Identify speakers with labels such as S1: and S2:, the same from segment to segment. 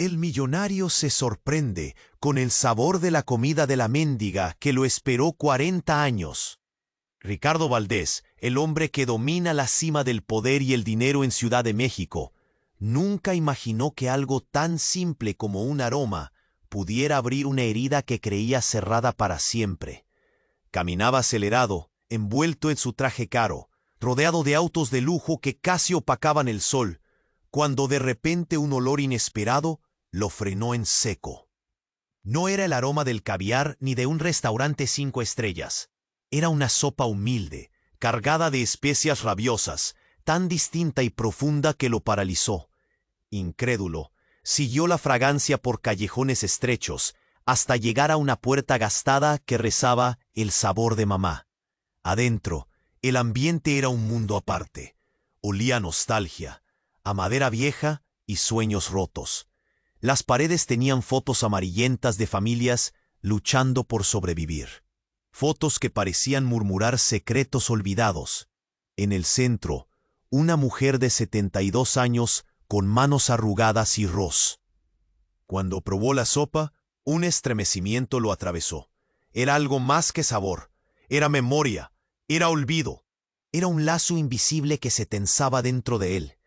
S1: El millonario se sorprende con el sabor de la comida de la mendiga que lo esperó 40 años. Ricardo Valdés, el hombre que domina la cima del poder y el dinero en Ciudad de México, nunca imaginó que algo tan simple como un aroma pudiera abrir una herida que creía cerrada para siempre. Caminaba acelerado, envuelto en su traje caro, rodeado de autos de lujo que casi opacaban el sol, cuando de repente un olor inesperado lo frenó en seco. No era el aroma del caviar ni de un restaurante 5 estrellas. Era una sopa humilde, cargada de especias rabiosas, tan distinta y profunda que lo paralizó. Incrédulo, siguió la fragancia por callejones estrechos, hasta llegar a una puerta gastada que rezaba el sabor de mamá. Adentro, el ambiente era un mundo aparte. Olía a nostalgia, a madera vieja y sueños rotos. Las paredes tenían fotos amarillentas de familias luchando por sobrevivir. Fotos que parecían murmurar secretos olvidados. En el centro, una mujer de 72 años con manos arrugadas y ros. Cuando probó la sopa, un estremecimiento lo atravesó. Era algo más que sabor. Era memoria. Era olvido. Era un lazo invisible que se tensaba dentro de él.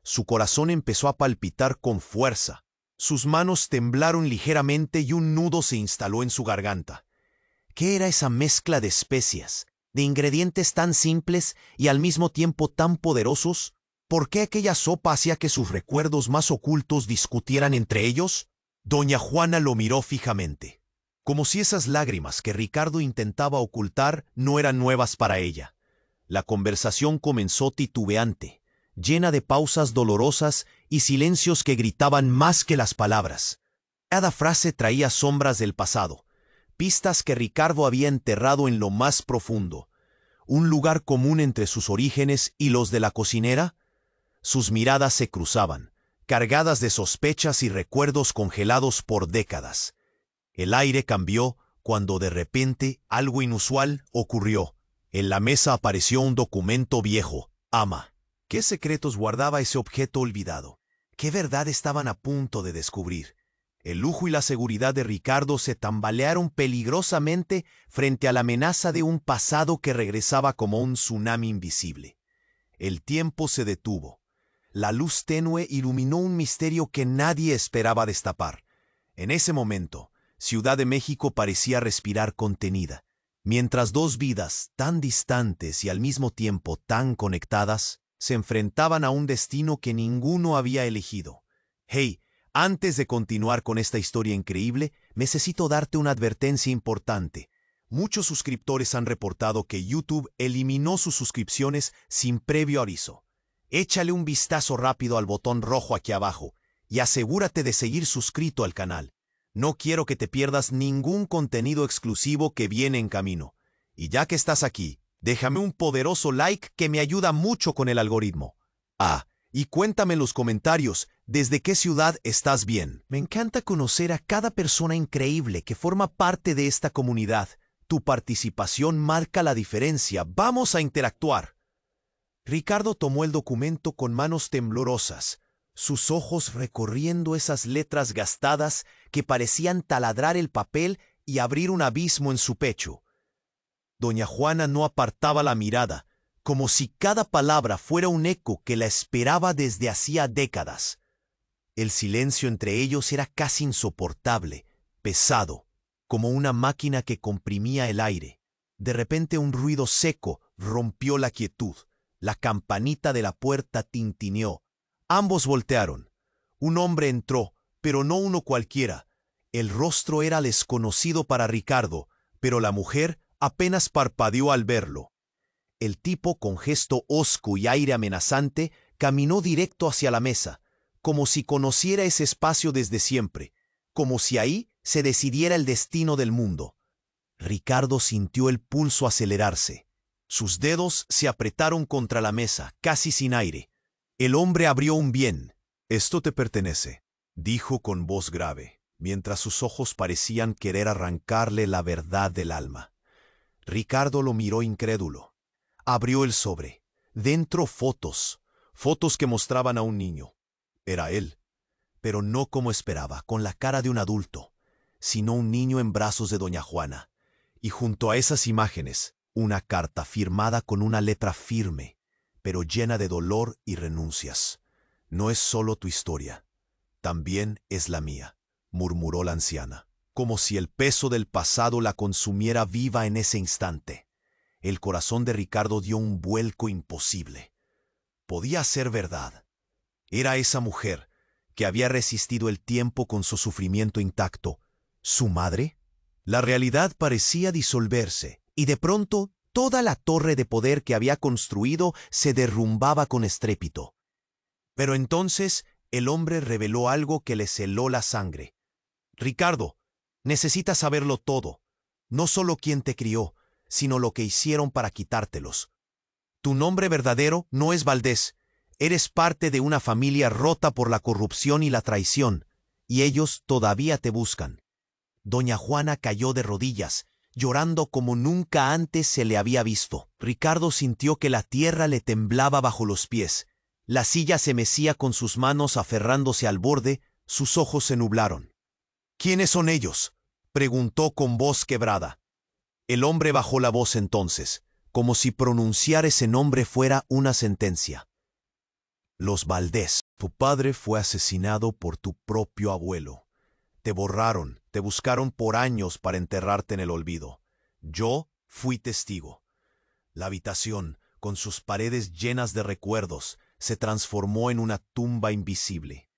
S1: Su corazón empezó a palpitar con fuerza. Sus manos temblaron ligeramente y un nudo se instaló en su garganta. ¿Qué era esa mezcla de especias, de ingredientes tan simples y al mismo tiempo tan poderosos? ¿Por qué aquella sopa hacía que sus recuerdos más ocultos discutieran entre ellos? Doña Juana lo miró fijamente, como si esas lágrimas que Ricardo intentaba ocultar no eran nuevas para ella. La conversación comenzó titubeante, llena de pausas dolorosas y silencios que gritaban más que las palabras. Cada frase traía sombras del pasado, pistas que Ricardo había enterrado en lo más profundo. ¿Un lugar común entre sus orígenes y los de la cocinera? Sus miradas se cruzaban, cargadas de sospechas y recuerdos congelados por décadas. El aire cambió cuando de repente algo inusual ocurrió. En la mesa apareció un documento viejo. Ama. ¿Qué secretos guardaba ese objeto olvidado? ¿Qué verdad estaban a punto de descubrir? El lujo y la seguridad de Ricardo se tambalearon peligrosamente frente a la amenaza de un pasado que regresaba como un tsunami invisible. El tiempo se detuvo. La luz tenue iluminó un misterio que nadie esperaba destapar. En ese momento, Ciudad de México parecía respirar contenida, mientras dos vidas tan distantes y al mismo tiempo tan conectadas se enfrentaban a un destino que ninguno había elegido. Hey, antes de continuar con esta historia increíble, necesito darte una advertencia importante. Muchos suscriptores han reportado que YouTube eliminó sus suscripciones sin previo aviso. Échale un vistazo rápido al botón rojo aquí abajo y asegúrate de seguir suscrito al canal. No quiero que te pierdas ningún contenido exclusivo que viene en camino. Y ya que estás aquí, déjame un poderoso like que me ayuda mucho con el algoritmo. Y cuéntame en los comentarios desde qué ciudad estás bien. Me encanta conocer a cada persona increíble que forma parte de esta comunidad. Tu participación marca la diferencia. ¡Vamos a interactuar! Ricardo tomó el documento con manos temblorosas, sus ojos recorriendo esas letras gastadas que parecían taladrar el papel y abrir un abismo en su pecho. Doña Juana no apartaba la mirada, como si cada palabra fuera un eco que la esperaba desde hacía décadas. El silencio entre ellos era casi insoportable, pesado, como una máquina que comprimía el aire. De repente un ruido seco rompió la quietud. La campanita de la puerta tintineó. Ambos voltearon. Un hombre entró, pero no uno cualquiera. El rostro era desconocido para Ricardo, pero la mujer apenas parpadeó al verlo. El tipo, con gesto hosco y aire amenazante, caminó directo hacia la mesa, como si conociera ese espacio desde siempre, como si ahí se decidiera el destino del mundo. Ricardo sintió el pulso acelerarse. Sus dedos se apretaron contra la mesa, casi sin aire. El hombre abrió un bien. «Esto te pertenece», dijo con voz grave, mientras sus ojos parecían querer arrancarle la verdad del alma. Ricardo lo miró incrédulo. Abrió el sobre. Dentro fotos que mostraban a un niño. Era él. pero no como esperaba, con la cara de un adulto, sino un niño en brazos de doña Juana. Y junto a esas imágenes, una carta firmada con una letra firme, pero llena de dolor y renuncias. No es solo tu historia, también es la mía, murmuró la anciana, como si el peso del pasado la consumiera viva en ese instante. El corazón de Ricardo dio un vuelco imposible. Podía ser verdad. Era esa mujer, que había resistido el tiempo con su sufrimiento intacto, ¿su madre? La realidad parecía disolverse, y de pronto toda la torre de poder que había construido se derrumbaba con estrépito. Pero entonces el hombre reveló algo que le heló la sangre. Ricardo, necesitas saberlo todo, no solo quién te crió, sino lo que hicieron para quitártelos. Tu nombre verdadero no es Valdés. Eres parte de una familia rota por la corrupción y la traición, y ellos todavía te buscan. Doña Juana cayó de rodillas, llorando como nunca antes se le había visto. Ricardo sintió que la tierra le temblaba bajo los pies. La silla se mecía con sus manos aferrándose al borde, sus ojos se nublaron. ¿Quiénes son ellos?, preguntó con voz quebrada. El hombre bajó la voz entonces, como si pronunciar ese nombre fuera una sentencia. Los Valdés. Tu padre fue asesinado por tu propio abuelo. Te borraron, te buscaron por años para enterrarte en el olvido. Yo fui testigo. La habitación, con sus paredes llenas de recuerdos, se transformó en una tumba invisible.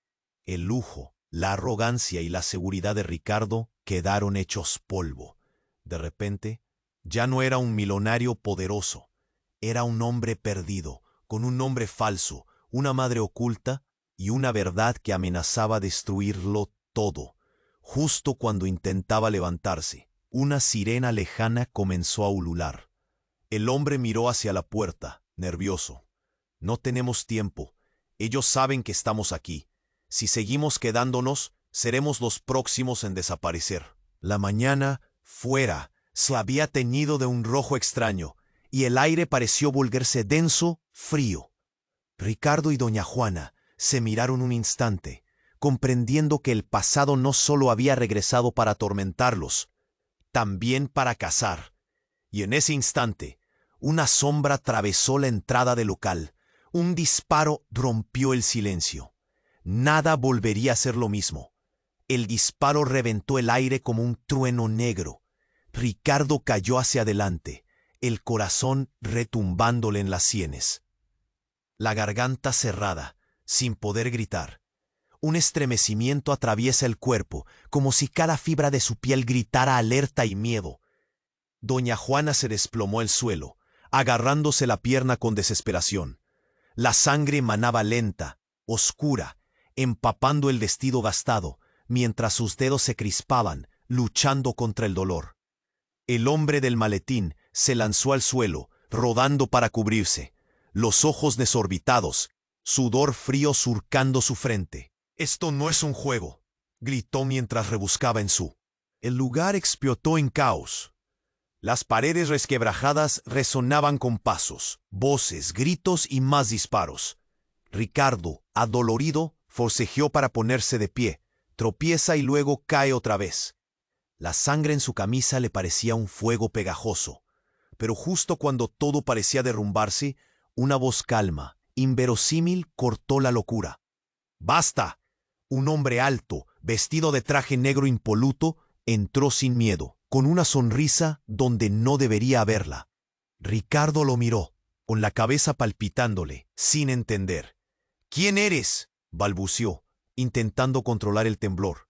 S1: El lujo, la arrogancia y la seguridad de Ricardo quedaron hechos polvo. De repente, ya no era un millonario poderoso. Era un hombre perdido, con un nombre falso, una madre oculta y una verdad que amenazaba destruirlo todo. Justo cuando intentaba levantarse, una sirena lejana comenzó a ulular. El hombre miró hacia la puerta, nervioso. No tenemos tiempo. Ellos saben que estamos aquí. Si seguimos quedándonos, seremos los próximos en desaparecer. La mañana, fuera, se había teñido de un rojo extraño, y el aire pareció volverse denso, frío. Ricardo y doña Juana se miraron un instante, comprendiendo que el pasado no solo había regresado para atormentarlos, también para cazar. Y en ese instante, una sombra atravesó la entrada del local. Un disparo rompió el silencio. Nada volvería a ser lo mismo. El disparo reventó el aire como un trueno negro. Ricardo cayó hacia adelante, el corazón retumbándole en las sienes. La garganta cerrada, sin poder gritar. Un estremecimiento atraviesa el cuerpo, como si cada fibra de su piel gritara alerta y miedo. Doña Juana se desplomó al suelo, agarrándose la pierna con desesperación. La sangre manaba lenta, oscura, empapando el vestido gastado, mientras sus dedos se crispaban, luchando contra el dolor. El hombre del maletín se lanzó al suelo, rodando para cubrirse, los ojos desorbitados, sudor frío surcando su frente. «Esto no es un juego», gritó mientras rebuscaba en su. El lugar explotó en caos. Las paredes resquebrajadas resonaban con pasos, voces, gritos y más disparos. Ricardo, adolorido, forcejeó para ponerse de pie, tropieza y luego cae otra vez. La sangre en su camisa le parecía un fuego pegajoso, pero justo cuando todo parecía derrumbarse, una voz calma, inverosímil, cortó la locura. «¡Basta!». Un hombre alto, vestido de traje negro impoluto, entró sin miedo, con una sonrisa donde no debería haberla. Ricardo lo miró, con la cabeza palpitándole, sin entender. «¿Quién eres?», balbuceó, intentando controlar el temblor.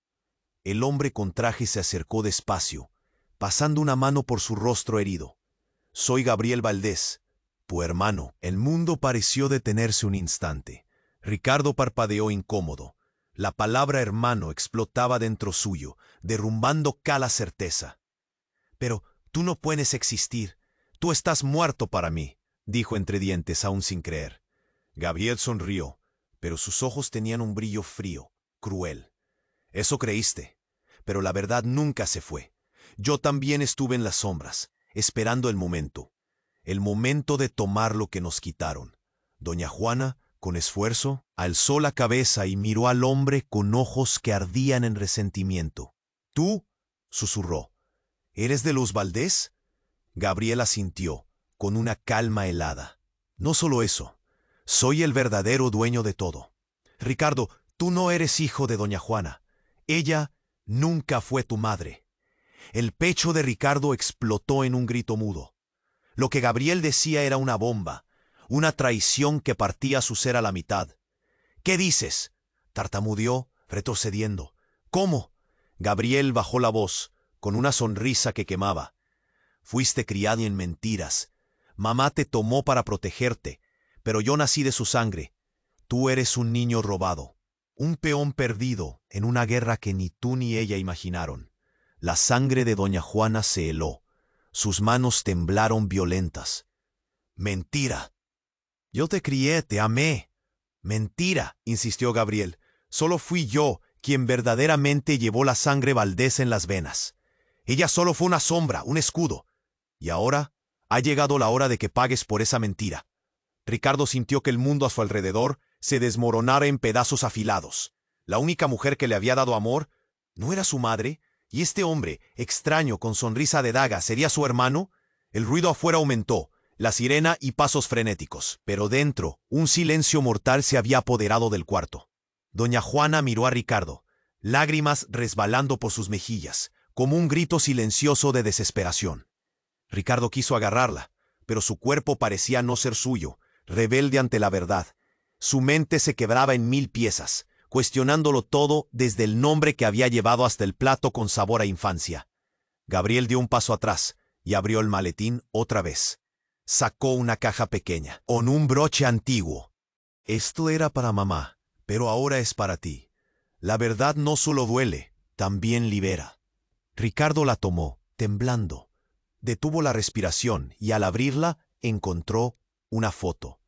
S1: El hombre con traje se acercó despacio, pasando una mano por su rostro herido. «Soy Gabriel Valdés, tu hermano». El mundo pareció detenerse un instante. Ricardo parpadeó incómodo. La palabra hermano explotaba dentro suyo, derrumbando cada certeza. «Pero tú no puedes existir. Tú estás muerto para mí», dijo entre dientes, aún sin creer. Gabriel sonrió, pero sus ojos tenían un brillo frío, cruel. «Eso creíste, pero la verdad nunca se fue. Yo también estuve en las sombras, esperando el momento de tomar lo que nos quitaron». Doña Juana Con esfuerzo, alzó la cabeza y miró al hombre con ojos que ardían en resentimiento. «¿Tú?», susurró. «¿Eres de los Valdés?». Gabriel asintió, con una calma helada. «No solo eso, soy el verdadero dueño de todo. Ricardo, tú no eres hijo de doña Juana. Ella nunca fue tu madre». El pecho de Ricardo explotó en un grito mudo. Lo que Gabriel decía era una bomba, una traición que partía su ser a la mitad. «¿Qué dices?», tartamudeó, retrocediendo. «¿Cómo?». Gabriel bajó la voz, con una sonrisa que quemaba. «Fuiste criado en mentiras. Mamá te tomó para protegerte, pero yo nací de su sangre. Tú eres un niño robado, un peón perdido en una guerra que ni tú ni ella imaginaron». La sangre de doña Juana se heló. Sus manos temblaron violentas. «Mentira». «Yo te crié, te amé». «Mentira», insistió Gabriel. «Solo fui yo quien verdaderamente llevó la sangre Valdés en las venas. Ella solo fue una sombra, un escudo. Y ahora ha llegado la hora de que pagues por esa mentira». Ricardo sintió que el mundo a su alrededor se desmoronara en pedazos afilados. La única mujer que le había dado amor no era su madre, y este hombre, extraño, con sonrisa de daga, ¿sería su hermano? El ruido afuera aumentó, la sirena y pasos frenéticos, pero dentro, un silencio mortal se había apoderado del cuarto. Doña Juana miró a Ricardo, lágrimas resbalando por sus mejillas, como un grito silencioso de desesperación. Ricardo quiso agarrarla, pero su cuerpo parecía no ser suyo, rebelde ante la verdad. Su mente se quebraba en mil piezas, cuestionándolo todo desde el nombre que había llevado hasta el plato con sabor a infancia. Gabriel dio un paso atrás y abrió el maletín otra vez. Sacó una caja pequeña, con un broche antiguo. «Esto era para mamá, pero ahora es para ti. La verdad no solo duele, también libera». Ricardo la tomó, temblando. Detuvo la respiración y al abrirla encontró una foto.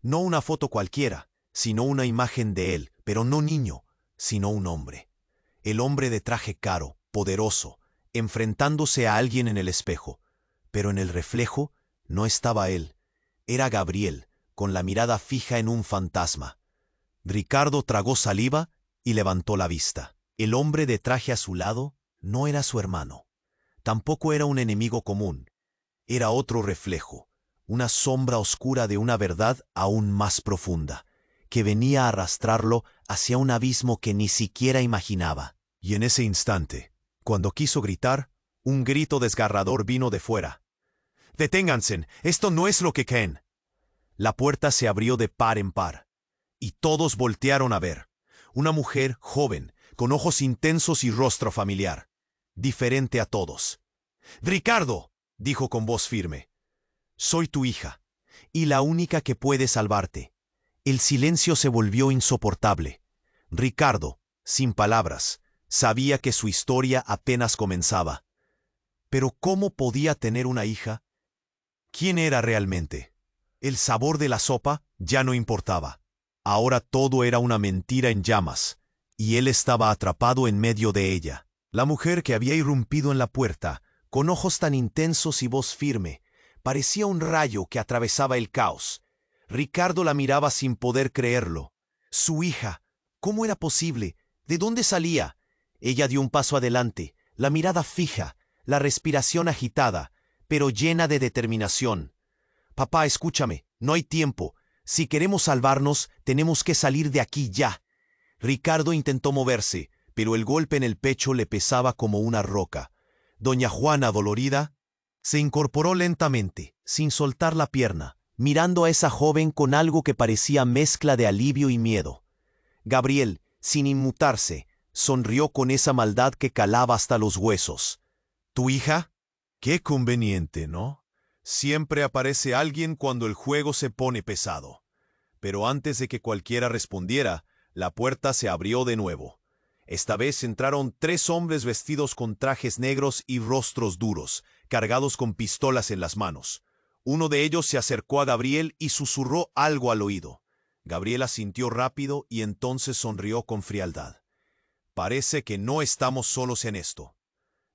S1: No una foto cualquiera, sino una imagen de él, pero no niño, sino un hombre. El hombre de traje caro, poderoso, enfrentándose a alguien en el espejo. Pero en el reflejo no estaba él. Era Gabriel, con la mirada fija en un fantasma. Ricardo tragó saliva y levantó la vista. El hombre de traje a su lado no era su hermano. Tampoco era un enemigo común. Era otro reflejo, una sombra oscura de una verdad aún más profunda, que venía a arrastrarlo hacia un abismo que ni siquiera imaginaba. Y en ese instante, cuando quiso gritar, un grito desgarrador vino de fuera. «¡Deténganse! ¡Esto no es lo que creen!». La puerta se abrió de par en par, y todos voltearon a ver. Una mujer joven, con ojos intensos y rostro familiar, diferente a todos. «¡Ricardo!», dijo con voz firme. «Soy tu hija, y la única que puede salvarte». El silencio se volvió insoportable. Ricardo, sin palabras, sabía que su historia apenas comenzaba. Pero ¿cómo podía tener una hija? ¿Quién era realmente? El sabor de la sopa ya no importaba. Ahora todo era una mentira en llamas, y él estaba atrapado en medio de ella. La mujer que había irrumpido en la puerta, con ojos tan intensos y voz firme, parecía un rayo que atravesaba el caos. Ricardo la miraba sin poder creerlo. Su hija. ¿Cómo era posible? ¿De dónde salía? Ella dio un paso adelante, la mirada fija, la respiración agitada, pero llena de determinación. «Papá, escúchame, no hay tiempo. Si queremos salvarnos, tenemos que salir de aquí ya». Ricardo intentó moverse, pero el golpe en el pecho le pesaba como una roca. Doña Juana, dolorida, se incorporó lentamente, sin soltar la pierna, mirando a esa joven con algo que parecía mezcla de alivio y miedo. Gabriel, sin inmutarse, sonrió con esa maldad que calaba hasta los huesos. «¿Tu hija?». «Qué conveniente, ¿no? Siempre aparece alguien cuando el juego se pone pesado». Pero antes de que cualquiera respondiera, la puerta se abrió de nuevo. Esta vez entraron 3 hombres vestidos con trajes negros y rostros duros, cargados con pistolas en las manos. Uno de ellos se acercó a Gabriel y susurró algo al oído. Gabriel asintió rápido y entonces sonrió con frialdad. «Parece que no estamos solos en esto».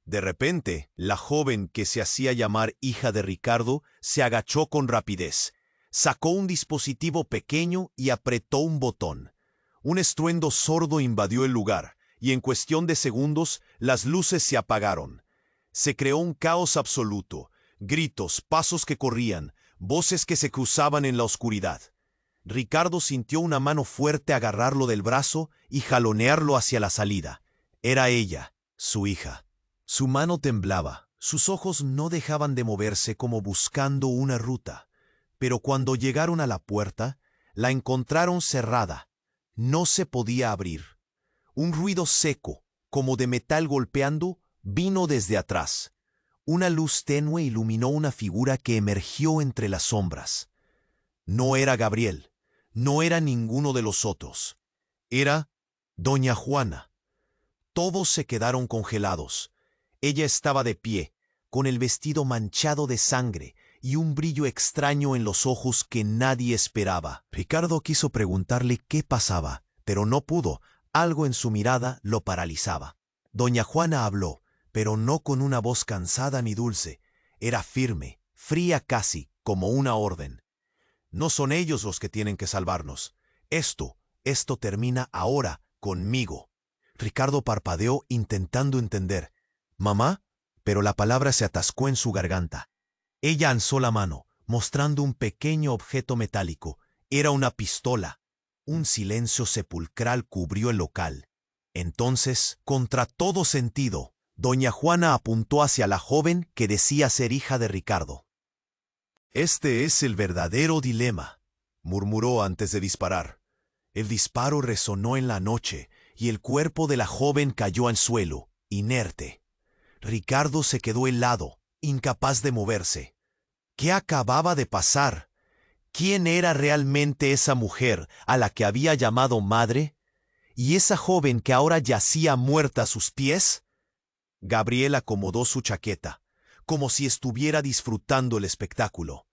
S1: De repente, la joven que se hacía llamar hija de Ricardo se agachó con rapidez. Sacó un dispositivo pequeño y apretó un botón. Un estruendo sordo invadió el lugar, y en cuestión de segundos las luces se apagaron. Se creó un caos absoluto, gritos, pasos que corrían, voces que se cruzaban en la oscuridad. Ricardo sintió una mano fuerte agarrarlo del brazo y jalonearlo hacia la salida. Era ella, su hija. Su mano temblaba, sus ojos no dejaban de moverse como buscando una ruta. Pero cuando llegaron a la puerta, la encontraron cerrada. No se podía abrir. Un ruido seco, como de metal golpeando, vino desde atrás. Una luz tenue iluminó una figura que emergió entre las sombras. No era Gabriel, no era ninguno de los otros. Era Doña Juana. Todos se quedaron congelados. Ella estaba de pie, con el vestido manchado de sangre y un brillo extraño en los ojos que nadie esperaba. Ricardo quiso preguntarle qué pasaba, pero no pudo. Algo en su mirada lo paralizaba. Doña Juana habló, pero no con una voz cansada ni dulce. Era firme, fría casi, como una orden. No son ellos los que tienen que salvarnos. Esto termina ahora, conmigo. Ricardo parpadeó intentando entender. ¿Mamá? Pero la palabra se atascó en su garganta. Ella alzó la mano, mostrando un pequeño objeto metálico. Era una pistola. Un silencio sepulcral cubrió el local. Entonces, contra todo sentido, Doña Juana apuntó hacia la joven que decía ser hija de Ricardo. «Este es el verdadero dilema», murmuró antes de disparar. El disparo resonó en la noche y el cuerpo de la joven cayó al suelo, inerte. Ricardo se quedó helado, incapaz de moverse. ¿Qué acababa de pasar? ¿Quién era realmente esa mujer a la que había llamado madre? ¿Y esa joven que ahora yacía muerta a sus pies? Gabriel acomodó su chaqueta, como si estuviera disfrutando el espectáculo.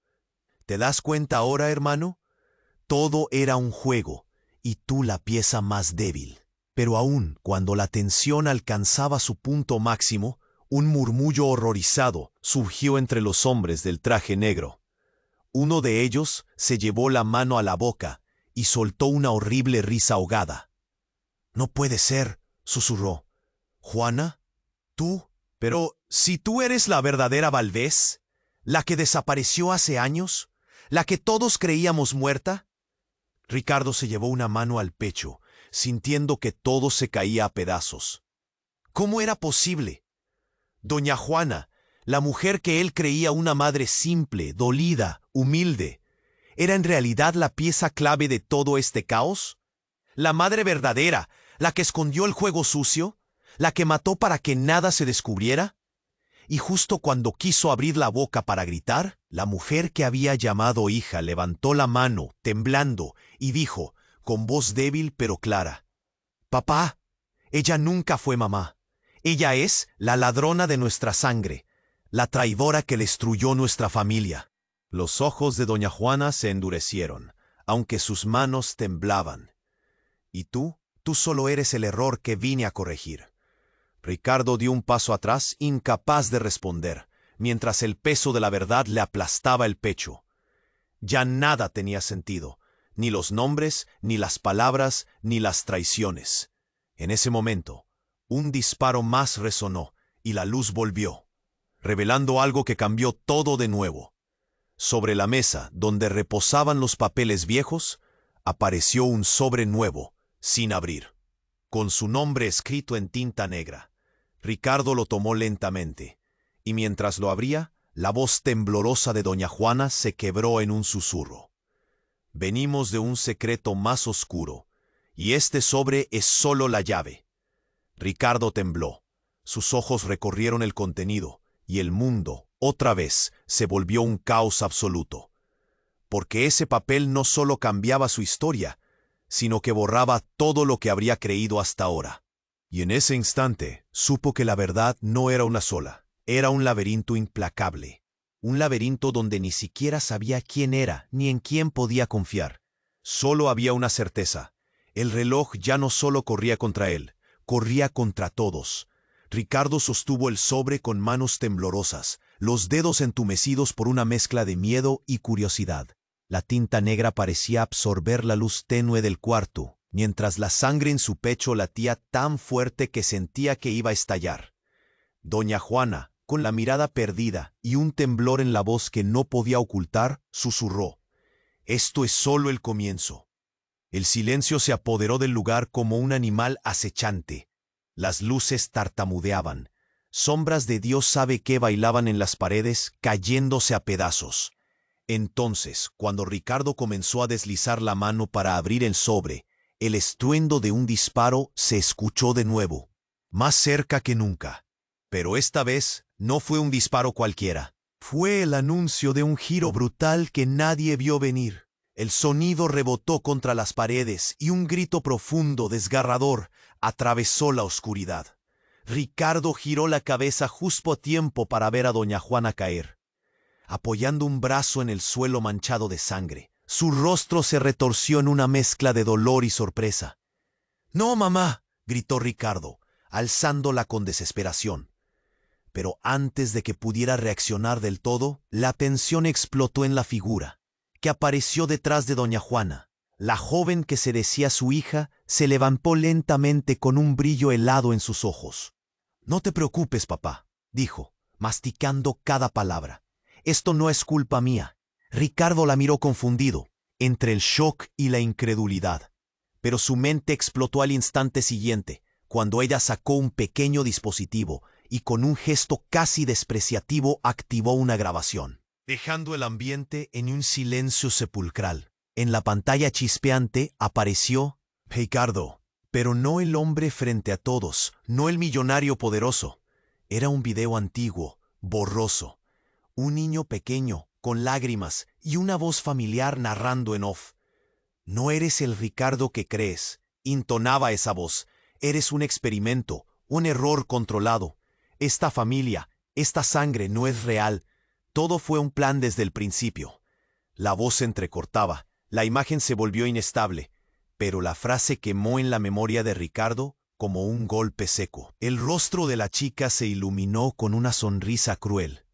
S1: ¿Te das cuenta ahora, hermano? Todo era un juego, y tú la pieza más débil. Pero aún cuando la tensión alcanzaba su punto máximo, un murmullo horrorizado surgió entre los hombres del traje negro. Uno de ellos se llevó la mano a la boca y soltó una horrible risa ahogada. «No puede ser», susurró. «¿Juana? ¿Tú? Pero si tú eres la verdadera Valdés, la que desapareció hace años, la que todos creíamos muerta». Ricardo se llevó una mano al pecho, sintiendo que todo se caía a pedazos. ¿Cómo era posible? Doña Juana, la mujer que él creía una madre simple, dolida, humilde, ¿era en realidad la pieza clave de todo este caos? ¿La madre verdadera, la que escondió el juego sucio? ¿La que mató para que nada se descubriera? Y justo cuando quiso abrir la boca para gritar, la mujer que había llamado hija levantó la mano, temblando, y dijo, con voz débil pero clara, «Papá, ella nunca fue mamá. Ella es la ladrona de nuestra sangre, la traidora que destruyó nuestra familia». Los ojos de doña Juana se endurecieron, aunque sus manos temblaban. «¿Y tú? Tú solo eres el error que vine a corregir». Ricardo dio un paso atrás, incapaz de responder, mientras el peso de la verdad le aplastaba el pecho. Ya nada tenía sentido, ni los nombres, ni las palabras, ni las traiciones. En ese momento, un disparo más resonó y la luz volvió, revelando algo que cambió todo de nuevo. Sobre la mesa, donde reposaban los papeles viejos, apareció un sobre nuevo, sin abrir, con su nombre escrito en tinta negra. Ricardo lo tomó lentamente, y mientras lo abría, la voz temblorosa de doña Juana se quebró en un susurro. «Venimos de un secreto más oscuro, y este sobre es solo la llave». Ricardo tembló. Sus ojos recorrieron el contenido, y el mundo, otra vez, se volvió un caos absoluto. Porque ese papel no solo cambiaba su historia, sino que borraba todo lo que habría creído hasta ahora. Y en ese instante supo que la verdad no era una sola, era un laberinto implacable. Un laberinto donde ni siquiera sabía quién era ni en quién podía confiar. Solo había una certeza: el reloj ya no solo corría contra él, corría contra todos. Ricardo sostuvo el sobre con manos temblorosas, los dedos entumecidos por una mezcla de miedo y curiosidad. La tinta negra parecía absorber la luz tenue del cuarto, mientras la sangre en su pecho latía tan fuerte que sentía que iba a estallar. Doña Juana, con la mirada perdida y un temblor en la voz que no podía ocultar, susurró: «Esto es solo el comienzo». El silencio se apoderó del lugar como un animal acechante. Las luces tartamudeaban. Sombras de Dios sabe qué bailaban en las paredes, cayéndose a pedazos. Entonces, cuando Ricardo comenzó a deslizar la mano para abrir el sobre, el estruendo de un disparo se escuchó de nuevo, más cerca que nunca. Pero esta vez no fue un disparo cualquiera. Fue el anuncio de un giro brutal que nadie vio venir. El sonido rebotó contra las paredes y un grito profundo, desgarrador, atravesó la oscuridad. Ricardo giró la cabeza justo a tiempo para ver a doña Juana caer, apoyando un brazo en el suelo manchado de sangre. Su rostro se retorció en una mezcla de dolor y sorpresa. «¡No, mamá!», gritó Ricardo, alzándola con desesperación. Pero antes de que pudiera reaccionar del todo, la tensión explotó en la figura, que apareció detrás de doña Juana. La joven que se decía su hija se levantó lentamente con un brillo helado en sus ojos. «No te preocupes, papá», dijo, masticando cada palabra. «Esto no es culpa mía». Ricardo la miró confundido, entre el shock y la incredulidad. Pero su mente explotó al instante siguiente, cuando ella sacó un pequeño dispositivo y con un gesto casi despreciativo activó una grabación, dejando el ambiente en un silencio sepulcral. En la pantalla chispeante apareció Ricardo, pero no el hombre frente a todos, no el millonario poderoso. Era un video antiguo, borroso. Un niño pequeño, con lágrimas y una voz familiar narrando en off. «No eres el Ricardo que crees», intonaba esa voz. «Eres un experimento, un error controlado. Esta familia, esta sangre no es real. Todo fue un plan desde el principio». La voz se entrecortaba, la imagen se volvió inestable, pero la frase quemó en la memoria de Ricardo como un golpe seco. El rostro de la chica se iluminó con una sonrisa cruel.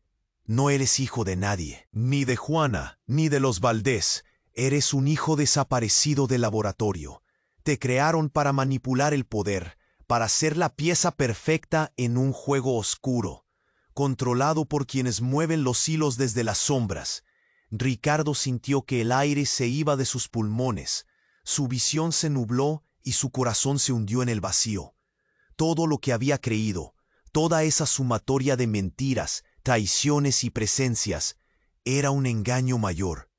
S1: «No eres hijo de nadie, ni de Juana, ni de los Valdés. Eres un hijo desaparecido del laboratorio. Te crearon para manipular el poder, para ser la pieza perfecta en un juego oscuro, controlado por quienes mueven los hilos desde las sombras». Ricardo sintió que el aire se iba de sus pulmones, su visión se nubló y su corazón se hundió en el vacío. Todo lo que había creído, toda esa sumatoria de mentiras, traiciones y presencias, era un engaño mayor.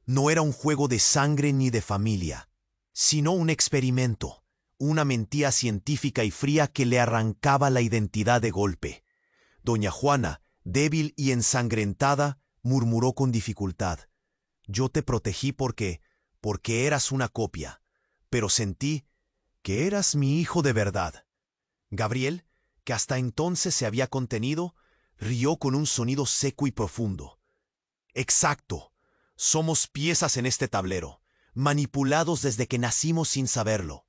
S1: No era un juego de sangre ni de familia, sino un experimento, una mentira científica y fría que le arrancaba la identidad de golpe. Doña Juana, débil y ensangrentada, murmuró con dificultad: «Yo te protegí porque eras una copia, pero sentí que eras mi hijo de verdad». Gabriel, que hasta entonces se había contenido, rió con un sonido seco y profundo. «Exacto. Somos piezas en este tablero, manipulados desde que nacimos sin saberlo.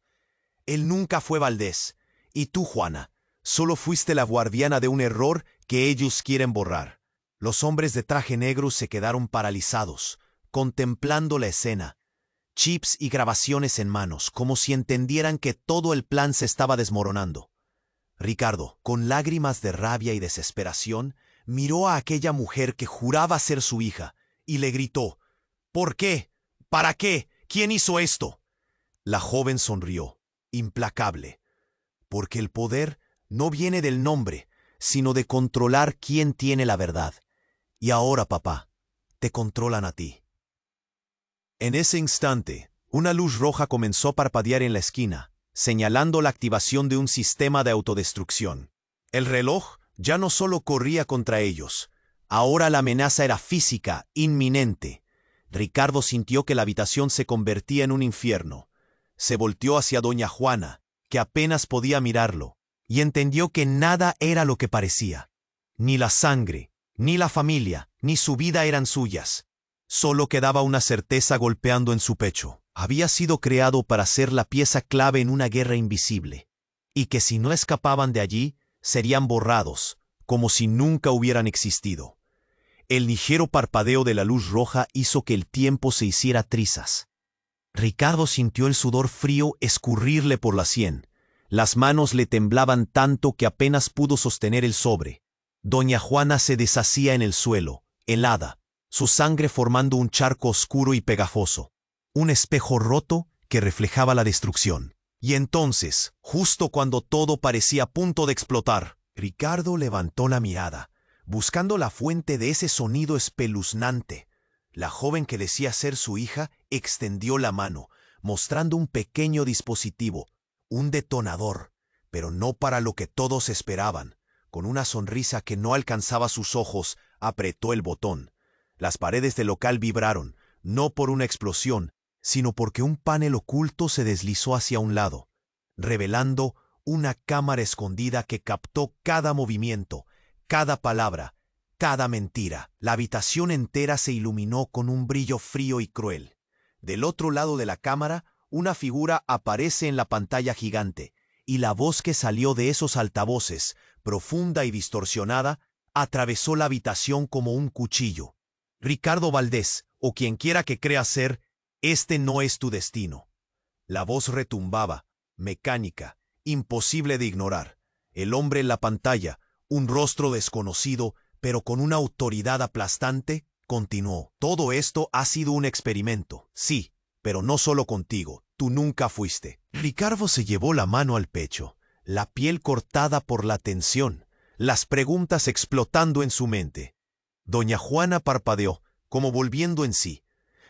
S1: Él nunca fue Valdés, y tú, Juana, solo fuiste la guardiana de un error que ellos quieren borrar». Los hombres de traje negro se quedaron paralizados, contemplando la escena, chips y grabaciones en manos, como si entendieran que todo el plan se estaba desmoronando. Ricardo, con lágrimas de rabia y desesperación, miró a aquella mujer que juraba ser su hija y le gritó: «¿Por qué? ¿Para qué? ¿Quién hizo esto?». La joven sonrió, implacable, porque el poder no viene del nombre, sino de controlar quién tiene la verdad. Y ahora, papá, te controlan a ti. En ese instante, una luz roja comenzó a parpadear en la esquina, señalando la activación de un sistema de autodestrucción. El reloj ya no solo corría contra ellos, ahora la amenaza era física, inminente. Ricardo sintió que la habitación se convertía en un infierno. Se volteó hacia doña Juana, que apenas podía mirarlo, y entendió que nada era lo que parecía. Ni la sangre, ni la familia, ni su vida eran suyas. Solo quedaba una certeza golpeando en su pecho. Había sido creado para ser la pieza clave en una guerra invisible, y que si no escapaban de allí, serían borrados, como si nunca hubieran existido. El ligero parpadeo de la luz roja hizo que el tiempo se hiciera trizas. Ricardo sintió el sudor frío escurrirle por la sien. Las manos le temblaban tanto que apenas pudo sostener el sobre. Doña Juana se deshacía en el suelo, helada, su sangre formando un charco oscuro y pegajoso. Un espejo roto que reflejaba la destrucción. Y entonces, justo cuando todo parecía a punto de explotar, Ricardo levantó la mirada, buscando la fuente de ese sonido espeluznante. La joven que decía ser su hija extendió la mano, mostrando un pequeño dispositivo, un detonador, pero no para lo que todos esperaban. Con una sonrisa que no alcanzaba sus ojos, apretó el botón. Las paredes del local vibraron, no por una explosión, sino porque un panel oculto se deslizó hacia un lado, revelando una cámara escondida que captó cada movimiento, cada palabra, cada mentira. La habitación entera se iluminó con un brillo frío y cruel. Del otro lado de la cámara, una figura aparece en la pantalla gigante, y la voz que salió de esos altavoces, profunda y distorsionada, atravesó la habitación como un cuchillo. Ricardo Valdés, o quien quiera que creas ser, este no es tu destino. La voz retumbaba, mecánica, imposible de ignorar. El hombre en la pantalla, un rostro desconocido, pero con una autoridad aplastante, continuó. Todo esto ha sido un experimento, sí, pero no solo contigo, tú nunca fuiste. Ricardo se llevó la mano al pecho, la piel cortada por la tensión, las preguntas explotando en su mente. Doña Juana parpadeó, como volviendo en sí,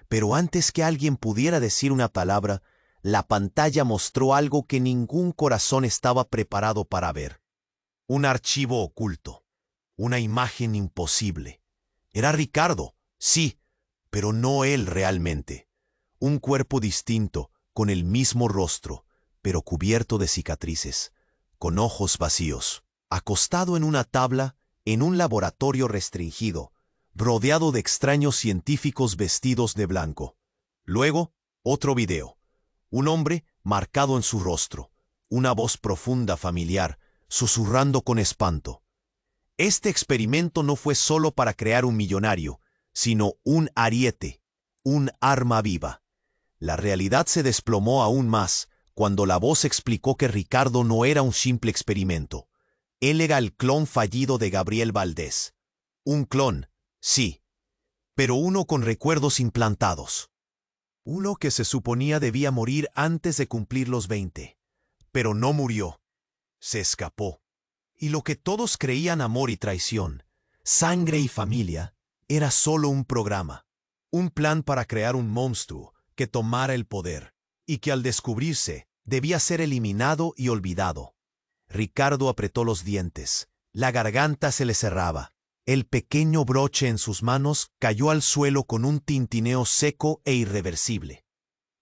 S1: pero antes que alguien pudiera decir una palabra, la pantalla mostró algo que ningún corazón estaba preparado para ver. Un archivo oculto, una imagen imposible. Era Ricardo, sí, pero no él realmente. Un cuerpo distinto, con el mismo rostro, pero cubierto de cicatrices, con ojos vacíos, acostado en una tabla, en un laboratorio restringido, rodeado de extraños científicos vestidos de blanco. Luego, otro video. Un hombre marcado en su rostro, una voz profunda familiar, susurrando con espanto. Este experimento no fue solo para crear un millonario, sino un ariete, un arma viva. La realidad se desplomó aún más cuando la voz explicó que Ricardo no era un simple experimento. Él era el clon fallido de Gabriel Valdés. Un clon, sí, pero uno con recuerdos implantados. Uno que se suponía debía morir antes de cumplir los 20. Pero no murió. Se escapó. Y lo que todos creían amor y traición, sangre y familia, era solo un programa. Un plan para crear un monstruo que tomara el poder, y que al descubrirse, debía ser eliminado y olvidado. Ricardo apretó los dientes. La garganta se le cerraba. El pequeño broche en sus manos cayó al suelo con un tintineo seco e irreversible.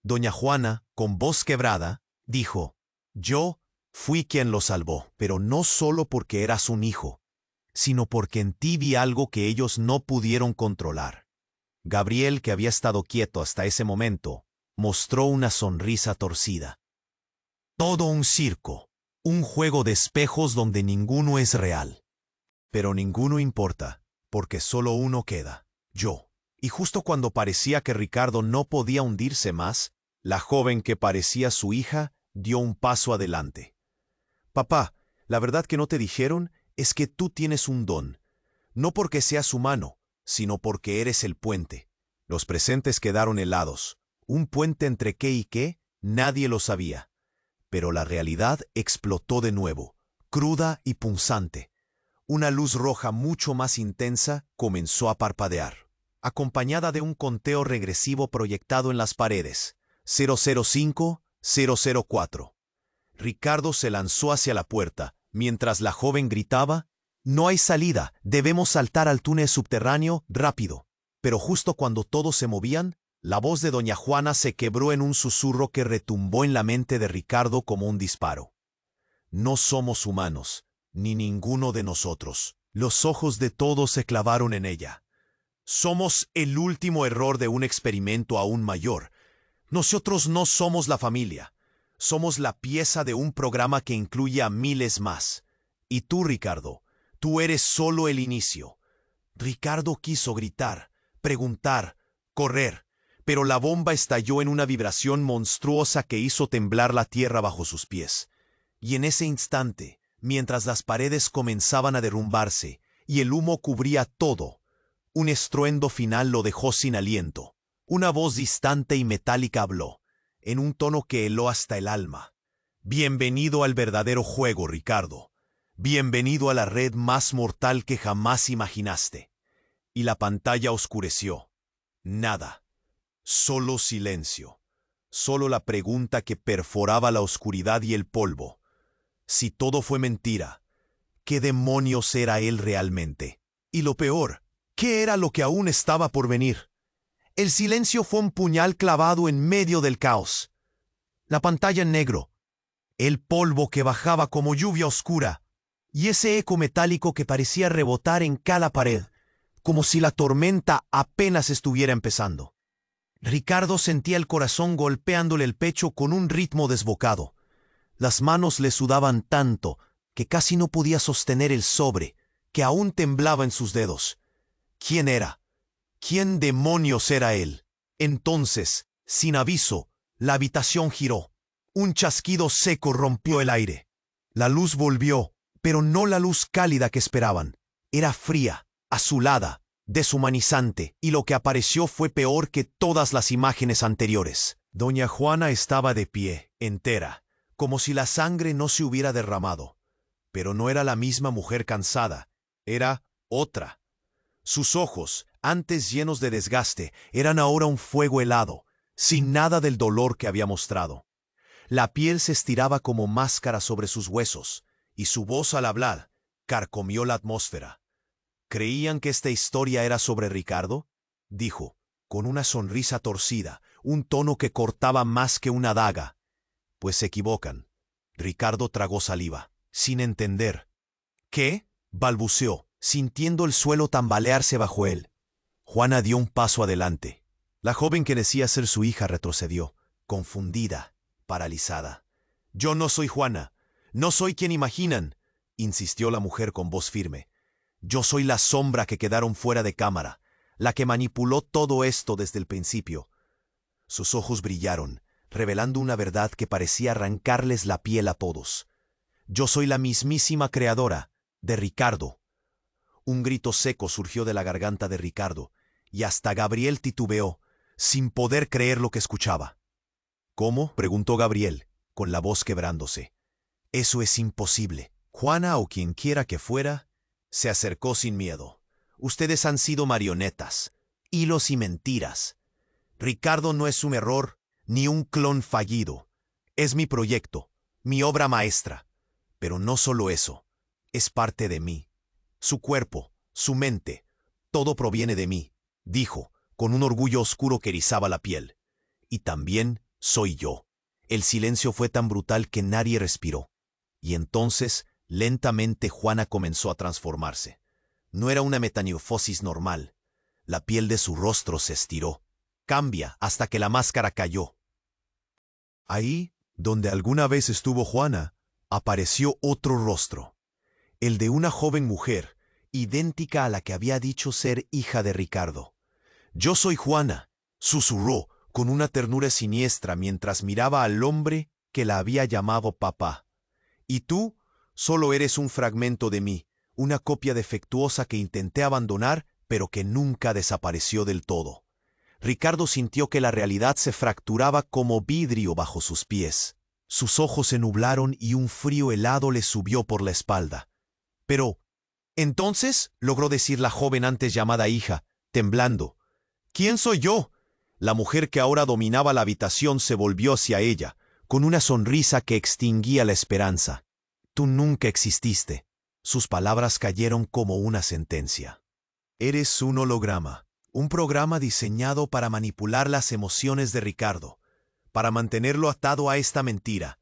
S1: Doña Juana, con voz quebrada, dijo: «Yo fui quien lo salvó, pero no solo porque eras un hijo, sino porque en ti vi algo que ellos no pudieron controlar». Gabriel, que había estado quieto hasta ese momento, mostró una sonrisa torcida. Todo un circo, un juego de espejos donde ninguno es real. Pero ninguno importa, porque solo uno queda, yo. Y justo cuando parecía que Ricardo no podía hundirse más, la joven que parecía su hija dio un paso adelante. «Papá, la verdad que no te dijeron es que tú tienes un don. No porque seas humano, sino porque eres el puente». Los presentes quedaron helados. ¿Un puente entre qué y qué? Nadie lo sabía. Pero la realidad explotó de nuevo, cruda y punzante. Una luz roja mucho más intensa comenzó a parpadear, acompañada de un conteo regresivo proyectado en las paredes. 005, 004. Ricardo se lanzó hacia la puerta, mientras la joven gritaba: «No hay salida, debemos saltar al túnel subterráneo, rápido». Pero justo cuando todos se movían, la voz de doña Juana se quebró en un susurro que retumbó en la mente de Ricardo como un disparo. «No somos humanos, ni ninguno de nosotros». Los ojos de todos se clavaron en ella. «Somos el último error de un experimento aún mayor. Nosotros no somos la familia. Somos la pieza de un programa que incluye a miles más. Y tú, Ricardo, tú eres solo el inicio. Ricardo quiso gritar, preguntar, correr, pero la bomba estalló en una vibración monstruosa que hizo temblar la tierra bajo sus pies. Y en ese instante, mientras las paredes comenzaban a derrumbarse y el humo cubría todo, un estruendo final lo dejó sin aliento. Una voz distante y metálica habló, en un tono que heló hasta el alma. Bienvenido al verdadero juego, Ricardo. Bienvenido a la red más mortal que jamás imaginaste. Y la pantalla oscureció. Nada. Solo silencio. Solo la pregunta que perforaba la oscuridad y el polvo. Si todo fue mentira, ¿qué demonios era él realmente? Y lo peor, ¿qué era lo que aún estaba por venir? El silencio fue un puñal clavado en medio del caos. La pantalla en negro, el polvo que bajaba como lluvia oscura, y ese eco metálico que parecía rebotar en cada pared, como si la tormenta apenas estuviera empezando. Ricardo sentía el corazón golpeándole el pecho con un ritmo desbocado. Las manos le sudaban tanto que casi no podía sostener el sobre, que aún temblaba en sus dedos. ¿Quién era? ¿Quién demonios era él? Entonces, sin aviso, la habitación giró. Un chasquido seco rompió el aire. La luz volvió, pero no la luz cálida que esperaban. Era fría, azulada, deshumanizante, y lo que apareció fue peor que todas las imágenes anteriores. Doña Juana estaba de pie, entera, como si la sangre no se hubiera derramado. Pero no era la misma mujer cansada, era otra. Sus ojos, antes llenos de desgaste, eran ahora un fuego helado, sin nada del dolor que había mostrado. La piel se estiraba como máscara sobre sus huesos, y su voz al hablar carcomió la atmósfera. ¿Creían que esta historia era sobre Ricardo? Dijo, con una sonrisa torcida, un tono que cortaba más que una daga. Pues se equivocan. Ricardo tragó saliva, sin entender. ¿Qué? Balbuceó, sintiendo el suelo tambalearse bajo él. Juana dio un paso adelante. La joven que decía ser su hija retrocedió, confundida, paralizada. «Yo no soy Juana. No soy quien imaginan», insistió la mujer con voz firme. «Yo soy la sombra que quedaron fuera de cámara, la que manipuló todo esto desde el principio». Sus ojos brillaron, revelando una verdad que parecía arrancarles la piel a todos. «Yo soy la mismísima creadora de Ricardo». Un grito seco surgió de la garganta de Ricardo, y hasta Gabriel titubeó, sin poder creer lo que escuchaba. «¿Cómo?», preguntó Gabriel, con la voz quebrándose. «Eso es imposible». Juana, o quien quiera que fuera, se acercó sin miedo. «Ustedes han sido marionetas, hilos y mentiras. Ricardo no es un error ni un clon fallido. Es mi proyecto, mi obra maestra. Pero no solo eso, es parte de mí. Su cuerpo, su mente, todo proviene de mí», dijo, con un orgullo oscuro que erizaba la piel. «Y también soy yo». El silencio fue tan brutal que nadie respiró. Y entonces, lentamente, Juana comenzó a transformarse. No era una metamorfosis normal. La piel de su rostro se estiró. Cambia hasta que la máscara cayó. Ahí, donde alguna vez estuvo Juana, apareció otro rostro. El de una joven mujer, idéntica a la que había dicho ser hija de Ricardo. «Yo soy Juana», susurró, con una ternura siniestra mientras miraba al hombre que la había llamado papá. «Y tú solo eres un fragmento de mí, una copia defectuosa que intenté abandonar, pero que nunca desapareció del todo». Ricardo sintió que la realidad se fracturaba como vidrio bajo sus pies. Sus ojos se nublaron y un frío helado le subió por la espalda. «Pero, entonces», logró decir la joven antes llamada hija, temblando. «¿Quién soy yo?». La mujer que ahora dominaba la habitación se volvió hacia ella, con una sonrisa que extinguía la esperanza. «Tú nunca exististe». Sus palabras cayeron como una sentencia. «Eres un holograma, un programa diseñado para manipular las emociones de Ricardo, para mantenerlo atado a esta mentira.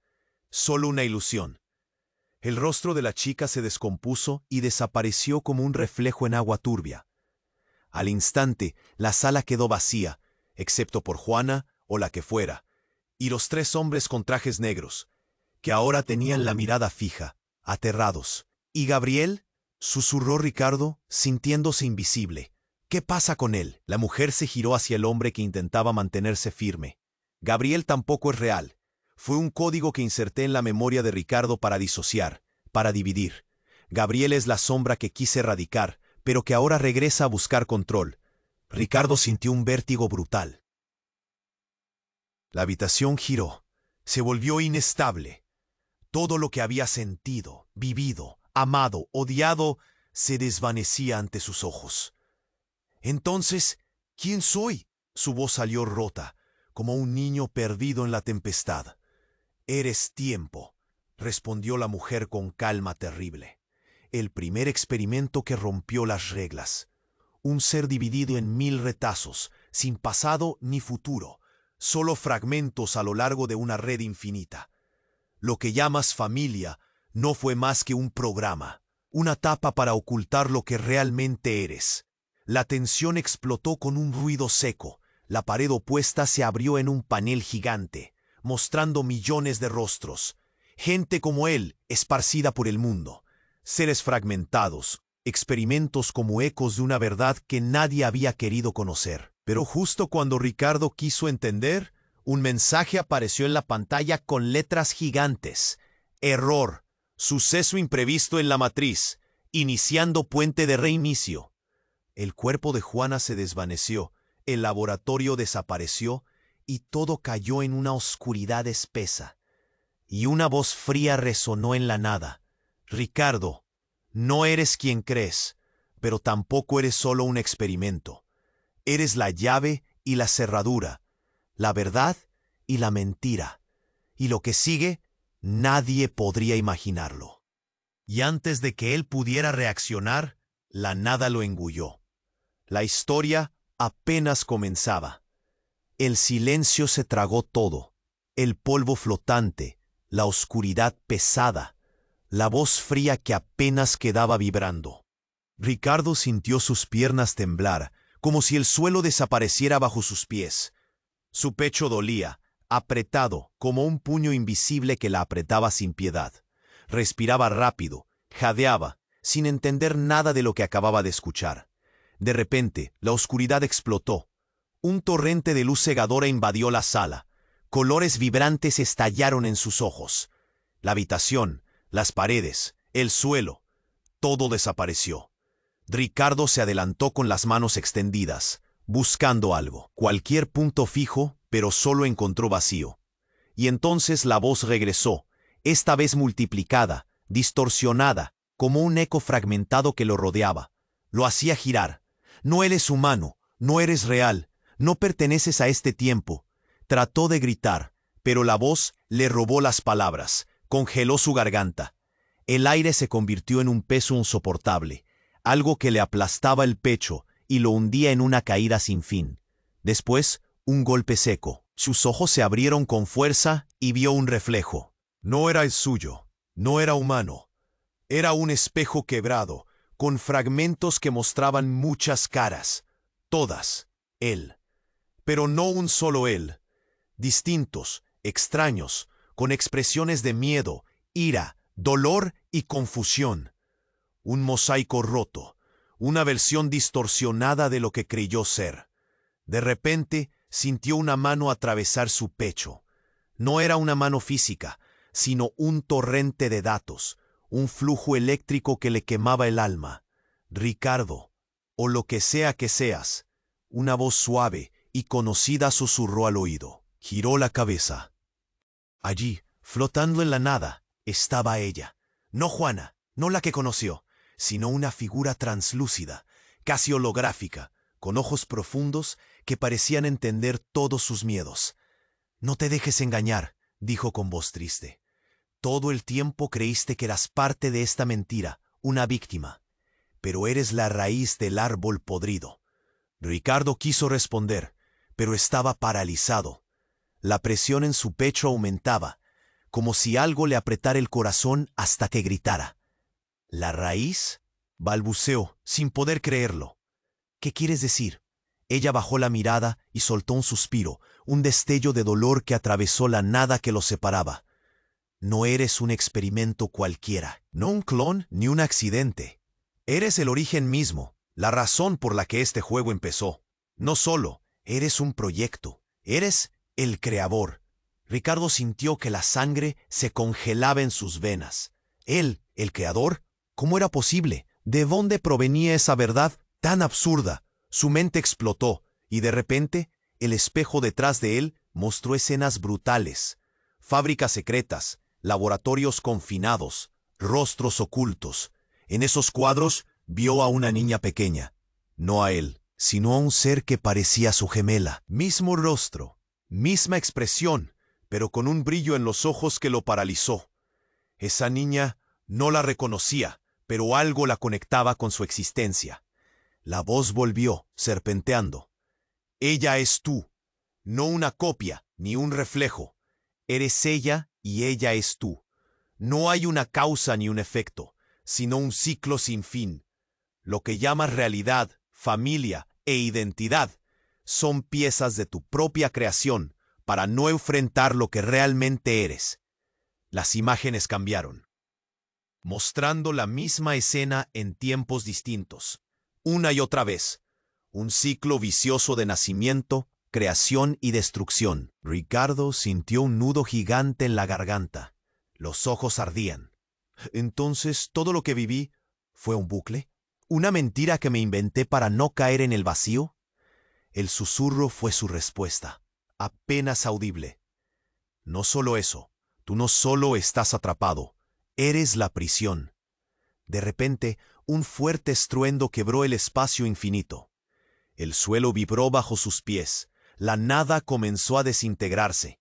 S1: Solo una ilusión». El rostro de la chica se descompuso y desapareció como un reflejo en agua turbia. Al instante, la sala quedó vacía, excepto por Juana o la que fuera, y los tres hombres con trajes negros, que ahora tenían la mirada fija, aterrados, y Gabriel, susurró Ricardo, sintiéndose invisible. ¿Qué pasa con él? La mujer se giró hacia el hombre que intentaba mantenerse firme. Gabriel tampoco es real. Fue un código que inserté en la memoria de Ricardo para disociar, para dividir. Gabriel es la sombra que quise erradicar, pero que ahora regresa a buscar control. Ricardo sintió un vértigo brutal. La habitación giró. Se volvió inestable. Todo lo que había sentido, vivido, amado, odiado, se desvanecía ante sus ojos. Entonces, ¿quién soy? Su voz salió rota, como un niño perdido en la tempestad. Eres tiempo, respondió la mujer con calma terrible. El primer experimento que rompió las reglas. Un ser dividido en 1000 retazos, sin pasado ni futuro, solo fragmentos a lo largo de una red infinita. Lo que llamas familia no fue más que un programa, una tapa para ocultar lo que realmente eres. La tensión explotó con un ruido seco. La pared opuesta se abrió en un panel gigante, mostrando millones de rostros. Gente como él, esparcida por el mundo. Seres fragmentados, experimentos como ecos de una verdad que nadie había querido conocer. Pero justo cuando Ricardo quiso entender, un mensaje apareció en la pantalla con letras gigantes. Error. Suceso imprevisto en la matriz. Iniciando puente de reinicio. El cuerpo de Juana se desvaneció, el laboratorio desapareció y todo cayó en una oscuridad espesa. Y una voz fría resonó en la nada. Ricardo, no eres quien crees, pero tampoco eres solo un experimento. Eres la llave y la cerradura, la verdad y la mentira. Y lo que sigue, nadie podría imaginarlo. Y antes de que él pudiera reaccionar, la nada lo engulló. La historia apenas comenzaba. El silencio se tragó todo, el polvo flotante, la oscuridad pesada, la voz fría que apenas quedaba vibrando. Ricardo sintió sus piernas temblar, como si el suelo desapareciera bajo sus pies. Su pecho dolía, apretado, como un puño invisible que la apretaba sin piedad. Respiraba rápido, jadeaba, sin entender nada de lo que acababa de escuchar. De repente, la oscuridad explotó. Un torrente de luz cegadora invadió la sala. Colores vibrantes estallaron en sus ojos. La habitación, las paredes, el suelo, todo desapareció. Ricardo se adelantó con las manos extendidas, buscando algo, cualquier punto fijo, pero solo encontró vacío. Y entonces la voz regresó, esta vez multiplicada, distorsionada, como un eco fragmentado que lo rodeaba. Lo hacía girar. No eres humano, no eres real, no perteneces a este tiempo. Trató de gritar, pero la voz le robó las palabras, congeló su garganta. El aire se convirtió en un peso insoportable, algo que le aplastaba el pecho y lo hundía en una caída sin fin. Después, un golpe seco. Sus ojos se abrieron con fuerza y vio un reflejo. No era el suyo, no era humano. Era un espejo quebrado, con fragmentos que mostraban muchas caras. Todas, él. Pero no un solo él. Distintos, extraños, con expresiones de miedo, ira, dolor y confusión. Un mosaico roto, una versión distorsionada de lo que creyó ser. De repente, sintió una mano atravesar su pecho. No era una mano física, sino un torrente de datos, un flujo eléctrico que le quemaba el alma. Ricardo, o lo que sea que seas. Una voz suave y conocida susurró al oído. Giró la cabeza. Allí, flotando en la nada, estaba ella. No Juana, no la que conoció, sino una figura translúcida, casi holográfica, con ojos profundos que parecían entender todos sus miedos. No te dejes engañar, dijo con voz triste. Todo el tiempo creíste que eras parte de esta mentira, una víctima. Pero eres la raíz del árbol podrido. Ricardo quiso responder, pero estaba paralizado. La presión en su pecho aumentaba, como si algo le apretara el corazón hasta que gritara. ¿La raíz? Balbuceó, sin poder creerlo. ¿Qué quieres decir? Ella bajó la mirada y soltó un suspiro, un destello de dolor que atravesó la nada que los separaba. No eres un experimento cualquiera, no un clon ni un accidente. Eres el origen mismo, la razón por la que este juego empezó. No solo, eres un proyecto, eres el creador. Ricardo sintió que la sangre se congelaba en sus venas. Él, el creador, ¿cómo era posible? ¿De dónde provenía esa verdad tan absurda? Su mente explotó, y de repente, el espejo detrás de él mostró escenas brutales. Fábricas secretas, laboratorios confinados, rostros ocultos. En esos cuadros vio a una niña pequeña, no a él, sino a un ser que parecía su gemela. Mismo rostro, misma expresión, pero con un brillo en los ojos que lo paralizó. Esa niña no la reconocía, pero algo la conectaba con su existencia. La voz volvió, serpenteando. Ella es tú, no una copia ni un reflejo. Eres ella y ella es tú. No hay una causa ni un efecto, sino un ciclo sin fin. Lo que llamas realidad, familia e identidad son piezas de tu propia creación para no enfrentar lo que realmente eres. Las imágenes cambiaron, mostrando la misma escena en tiempos distintos, una y otra vez. Un ciclo vicioso de nacimiento, creación y destrucción. Ricardo sintió un nudo gigante en la garganta. Los ojos ardían. Entonces, ¿todo lo que viví fue un bucle? ¿Una mentira que me inventé para no caer en el vacío? El susurro fue su respuesta, apenas audible. No solo eso, tú no solo estás atrapado, eres la prisión. De repente, un fuerte estruendo quebró el espacio infinito. El suelo vibró bajo sus pies, la nada comenzó a desintegrarse.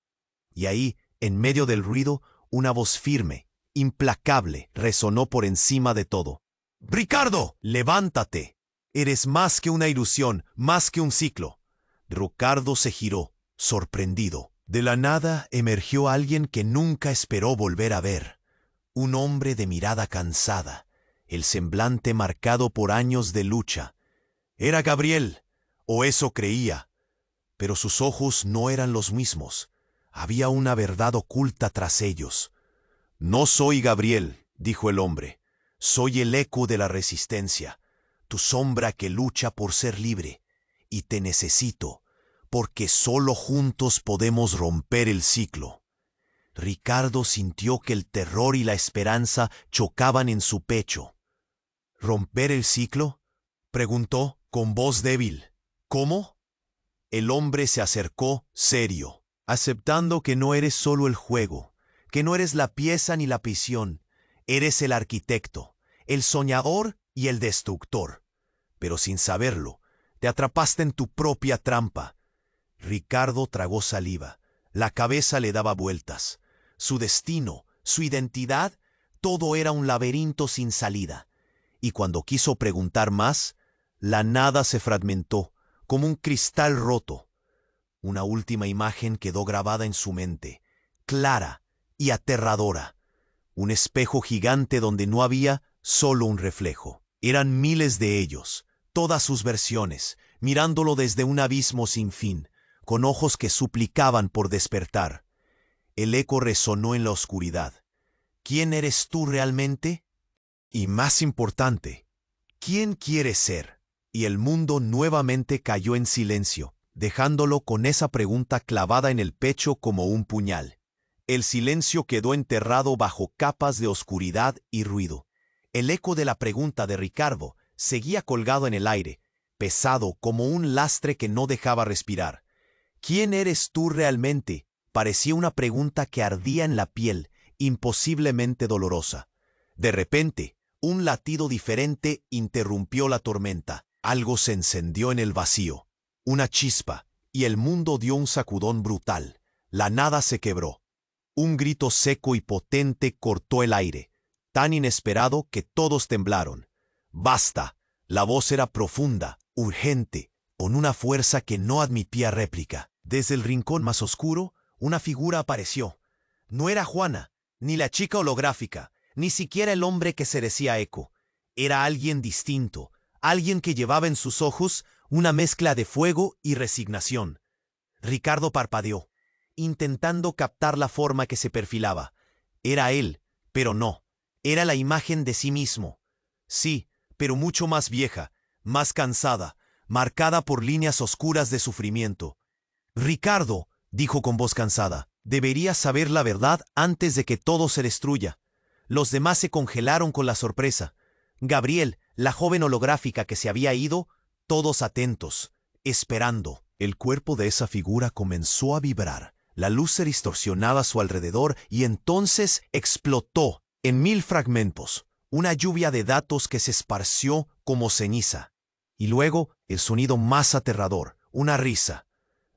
S1: Y ahí, en medio del ruido, una voz firme, implacable, resonó por encima de todo. ¡Ricardo! ¡Levántate! Eres más que una ilusión, más que un ciclo. Ricardo se giró, sorprendido. De la nada emergió alguien que nunca esperó volver a ver. Un hombre de mirada cansada, el semblante marcado por años de lucha. Era Gabriel, o eso creía. Pero sus ojos no eran los mismos. Había una verdad oculta tras ellos. No soy Gabriel, dijo el hombre. Soy el eco de la resistencia, tu sombra que lucha por ser libre. Y te necesito, porque solo juntos podemos romper el ciclo. Ricardo sintió que el terror y la esperanza chocaban en su pecho. ¿Romper el ciclo?, preguntó con voz débil. ¿Cómo? El hombre se acercó serio, aceptando que no eres solo el juego, que no eres la pieza ni la prisión, eres el arquitecto, el soñador y el destructor. Pero sin saberlo, te atrapaste en tu propia trampa. Ricardo tragó saliva, la cabeza le daba vueltas. Su destino, su identidad, todo era un laberinto sin salida. Y cuando quiso preguntar más, la nada se fragmentó, como un cristal roto. Una última imagen quedó grabada en su mente, clara y aterradora. Un espejo gigante donde no había solo un reflejo. Eran miles de ellos, todas sus versiones, mirándolo desde un abismo sin fin, con ojos que suplicaban por despertar. El eco resonó en la oscuridad. ¿Quién eres tú realmente? Y más importante, ¿quién quieres ser? Y el mundo nuevamente cayó en silencio, dejándolo con esa pregunta clavada en el pecho como un puñal. El silencio quedó enterrado bajo capas de oscuridad y ruido. El eco de la pregunta de Ricardo seguía colgado en el aire, pesado como un lastre que no dejaba respirar. ¿Quién eres tú realmente? Parecía una pregunta que ardía en la piel, imposiblemente dolorosa. De repente, un latido diferente interrumpió la tormenta. Algo se encendió en el vacío. Una chispa, y el mundo dio un sacudón brutal. La nada se quebró. Un grito seco y potente cortó el aire, tan inesperado que todos temblaron. ¡Basta! La voz era profunda, urgente, con una fuerza que no admitía réplica. Desde el rincón más oscuro, una figura apareció. No era Juana, ni la chica holográfica, ni siquiera el hombre que se decía Eco. Era alguien distinto, alguien que llevaba en sus ojos una mezcla de fuego y resignación. Ricardo parpadeó, intentando captar la forma que se perfilaba. Era él, pero no. Era la imagen de sí mismo. Sí, pero mucho más vieja, más cansada, marcada por líneas oscuras de sufrimiento. Ricardo, dijo con voz cansada, deberías saber la verdad antes de que todo se destruya. Los demás se congelaron con la sorpresa. Gabriel, la joven holográfica que se había ido, todos atentos, esperando. El cuerpo de esa figura comenzó a vibrar. La luz se distorsionaba a su alrededor y entonces explotó en 1000 fragmentos, una lluvia de datos que se esparció como ceniza. Y luego el sonido más aterrador, una risa.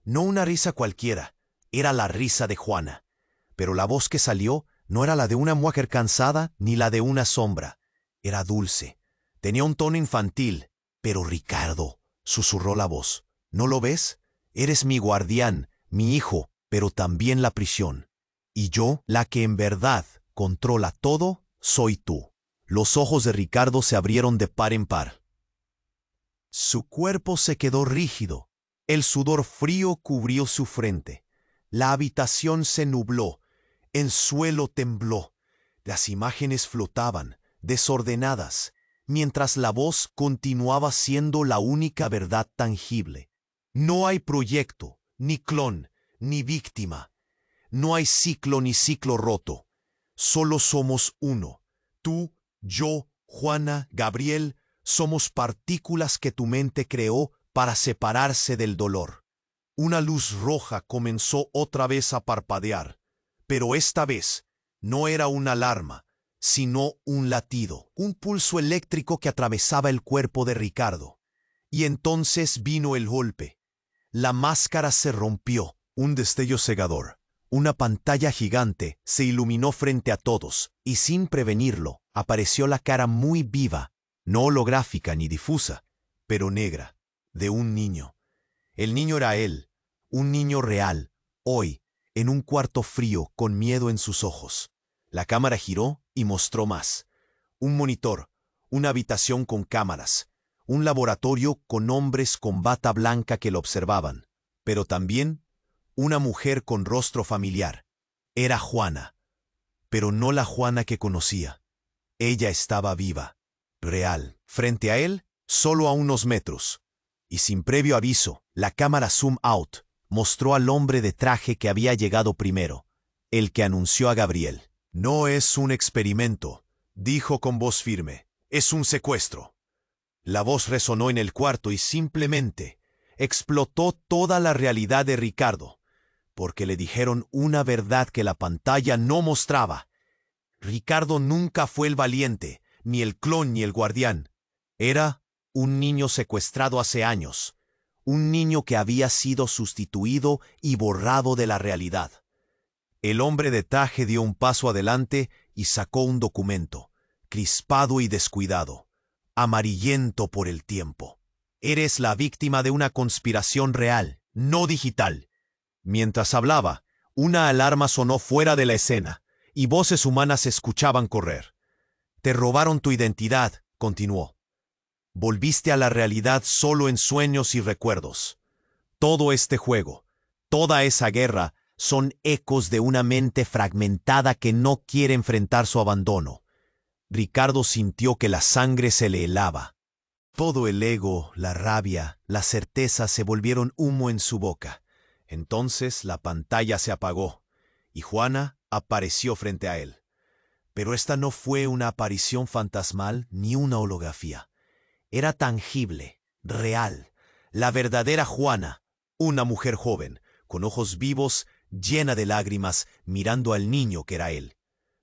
S1: No una risa cualquiera, era la risa de Juana. Pero la voz que salió no era la de una mujer cansada ni la de una sombra. Era dulce, tenía un tono infantil. Pero Ricardo, susurró la voz, ¿no lo ves? Eres mi guardián, mi hijo, pero también la prisión. Y yo, la que en verdad controla todo, soy tú. Los ojos de Ricardo se abrieron de par en par. Su cuerpo se quedó rígido. El sudor frío cubrió su frente. La habitación se nubló. El suelo tembló. Las imágenes flotaban, desordenadas, mientras la voz continuaba siendo la única verdad tangible. No hay proyecto, ni clon, ni víctima. No hay ciclo ni ciclo roto. Solo somos uno. Tú, yo, Juana, Gabriel, somos partículas que tu mente creó para separarse del dolor. Una luz roja comenzó otra vez a parpadear, pero esta vez no era una alarma, sino un latido, un pulso eléctrico que atravesaba el cuerpo de Ricardo. Y entonces vino el golpe. La máscara se rompió, un destello cegador. Una pantalla gigante se iluminó frente a todos, y sin prevenirlo, apareció la cara muy viva, no holográfica ni difusa, pero negra, de un niño. El niño era él, un niño real, hoy, en un cuarto frío con miedo en sus ojos. La cámara giró y mostró más. Un monitor, una habitación con cámaras, un laboratorio con hombres con bata blanca que lo observaban, pero también una mujer con rostro familiar. Era Juana, pero no la Juana que conocía. Ella estaba viva, real, frente a él, solo a unos metros. Y sin previo aviso, la cámara zoom out mostró al hombre de traje que había llegado primero, el que anunció a Gabriel. No es un experimento, dijo con voz firme. Es un secuestro. La voz resonó en el cuarto y simplemente explotó toda la realidad de Ricardo, porque le dijeron una verdad que la pantalla no mostraba. Ricardo nunca fue el valiente, ni el clon ni el guardián. Era un niño secuestrado hace años, un niño que había sido sustituido y borrado de la realidad. El hombre de traje dio un paso adelante y sacó un documento, crispado y descuidado, amarillento por el tiempo. Eres la víctima de una conspiración real, no digital. Mientras hablaba, una alarma sonó fuera de la escena, y voces humanas se escuchaban correr. Te robaron tu identidad, continuó. Volviste a la realidad solo en sueños y recuerdos. Todo este juego, toda esa guerra, son ecos de una mente fragmentada que no quiere enfrentar su abandono. Ricardo sintió que la sangre se le helaba. Todo el ego, la rabia, la certeza se volvieron humo en su boca. Entonces la pantalla se apagó, y Juana apareció frente a él. Pero esta no fue una aparición fantasmal ni una holografía. Era tangible, real, la verdadera Juana, una mujer joven, con ojos vivos, llena de lágrimas, mirando al niño que era él.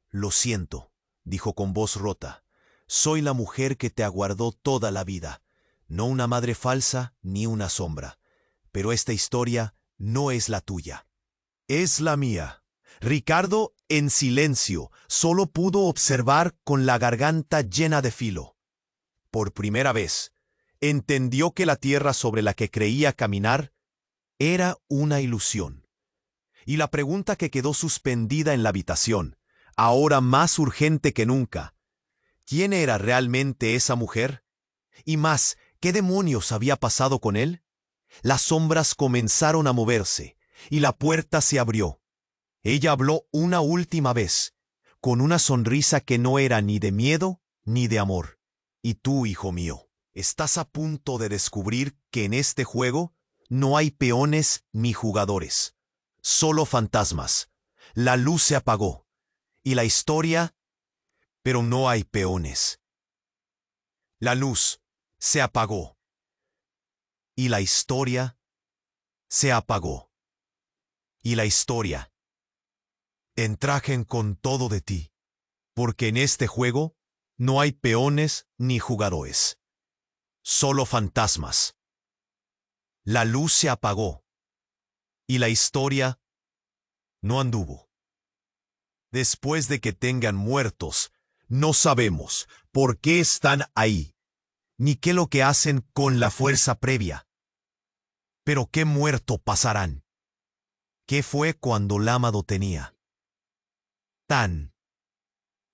S1: Lo siento, dijo con voz rota. Soy la mujer que te aguardó toda la vida, no una madre falsa ni una sombra. Pero esta historia no es la tuya. Es la mía. Ricardo, en silencio, solo pudo observar con la garganta llena de filo. Por primera vez, entendió que la tierra sobre la que creía caminar era una ilusión. Y la pregunta que quedó suspendida en la habitación, ahora más urgente que nunca, ¿quién era realmente esa mujer? Y más, ¿qué demonios había pasado con él? Las sombras comenzaron a moverse, y la puerta se abrió. Ella habló una última vez, con una sonrisa que no era ni de miedo ni de amor. Y tú, hijo mío, estás a punto de descubrir que en este juego no hay peones ni jugadores, solo fantasmas. La luz se apagó. Y la historia, pero no hay peones. La luz se apagó. Y la historia se apagó. Y la historia. Entrajen con todo de ti, porque en este juego no hay peones ni jugadores, solo fantasmas. La luz se apagó. Y la historia no anduvo. Después de que tengan muertos, no sabemos por qué están ahí, ni qué lo que hacen con la fuerza previa. Pero qué muerto pasarán. ¿Qué fue cuando Lámado tenía?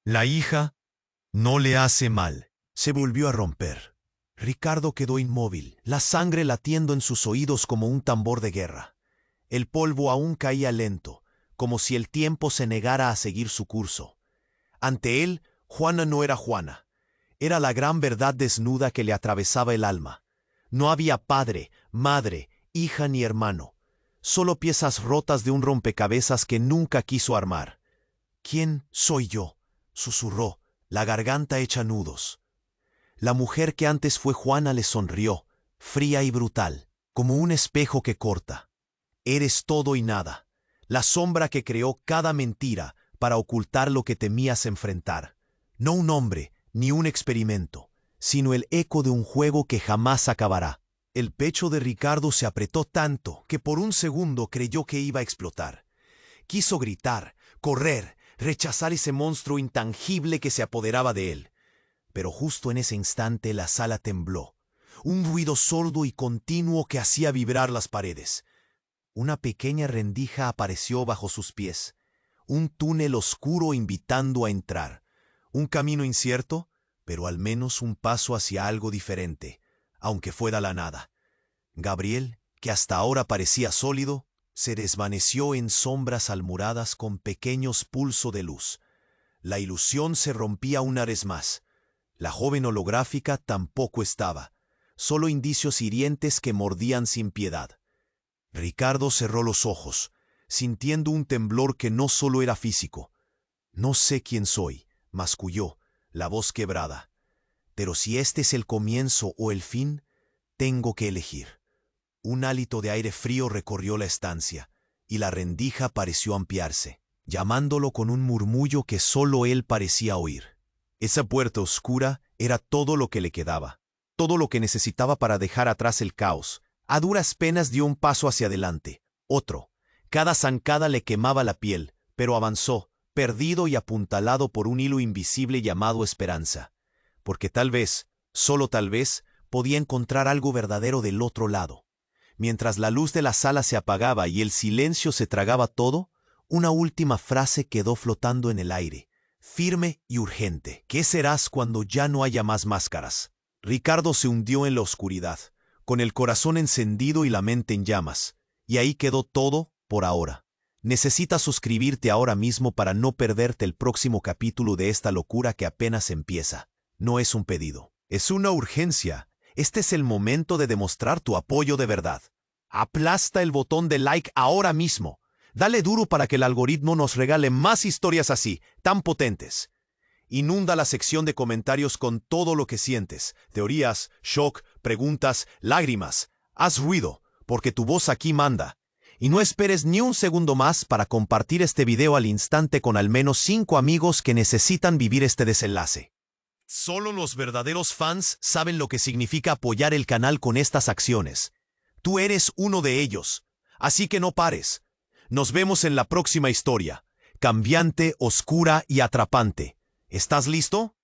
S1: La hija no le hace mal. Se volvió a romper. Ricardo quedó inmóvil, la sangre latiendo en sus oídos como un tambor de guerra. El polvo aún caía lento, como si el tiempo se negara a seguir su curso. Ante él, Juana no era Juana. Era la gran verdad desnuda que le atravesaba el alma. No había padre, madre, hija ni hermano. Solo piezas rotas de un rompecabezas que nunca quiso armar. ¿Quién soy yo?, susurró, la garganta hecha nudos. La mujer que antes fue Juana le sonrió, fría y brutal, como un espejo que corta. Eres todo y nada, la sombra que creó cada mentira para ocultar lo que temías enfrentar. No un hombre, ni un experimento, sino el eco de un juego que jamás acabará. El pecho de Ricardo se apretó tanto que por un segundo creyó que iba a explotar. Quiso gritar, correr, rechazar ese monstruo intangible que se apoderaba de él. Pero justo en ese instante la sala tembló. Un ruido sordo y continuo que hacía vibrar las paredes. Una pequeña rendija apareció bajo sus pies. Un túnel oscuro invitando a entrar. Un camino incierto, pero al menos un paso hacia algo diferente, aunque fuera la nada. Gabriel, que hasta ahora parecía sólido, se desvaneció en sombras almuradas con pequeños pulsos de luz. La ilusión se rompía una vez más. La joven holográfica tampoco estaba, solo indicios hirientes que mordían sin piedad. Ricardo cerró los ojos, sintiendo un temblor que no solo era físico. No sé quién soy, masculló, la voz quebrada. Pero si este es el comienzo o el fin, tengo que elegir. Un hálito de aire frío recorrió la estancia, y la rendija pareció ampliarse, llamándolo con un murmullo que solo él parecía oír. Esa puerta oscura era todo lo que le quedaba, todo lo que necesitaba para dejar atrás el caos. A duras penas dio un paso hacia adelante, otro. Cada zancada le quemaba la piel, pero avanzó, perdido y apuntalado por un hilo invisible llamado esperanza. Porque tal vez, solo tal vez, podía encontrar algo verdadero del otro lado. Mientras la luz de la sala se apagaba y el silencio se tragaba todo, una última frase quedó flotando en el aire, firme y urgente. ¿Qué serás cuando ya no haya más máscaras? Ricardo se hundió en la oscuridad, con el corazón encendido y la mente en llamas. Y ahí quedó todo, por ahora. Necesitas suscribirte ahora mismo para no perderte el próximo capítulo de esta locura que apenas empieza. No es un pedido, es una urgencia. Este es el momento de demostrar tu apoyo de verdad. Aplasta el botón de like ahora mismo. Dale duro para que el algoritmo nos regale más historias así, tan potentes. Inunda la sección de comentarios con todo lo que sientes. Teorías, shock, preguntas, lágrimas. Haz ruido, porque tu voz aquí manda. Y no esperes ni un segundo más para compartir este video al instante con al menos 5 amigos que necesitan vivir este desenlace. Solo los verdaderos fans saben lo que significa apoyar el canal con estas acciones. Tú eres uno de ellos, así que no pares. Nos vemos en la próxima historia, cambiante, oscura y atrapante. ¿Estás listo?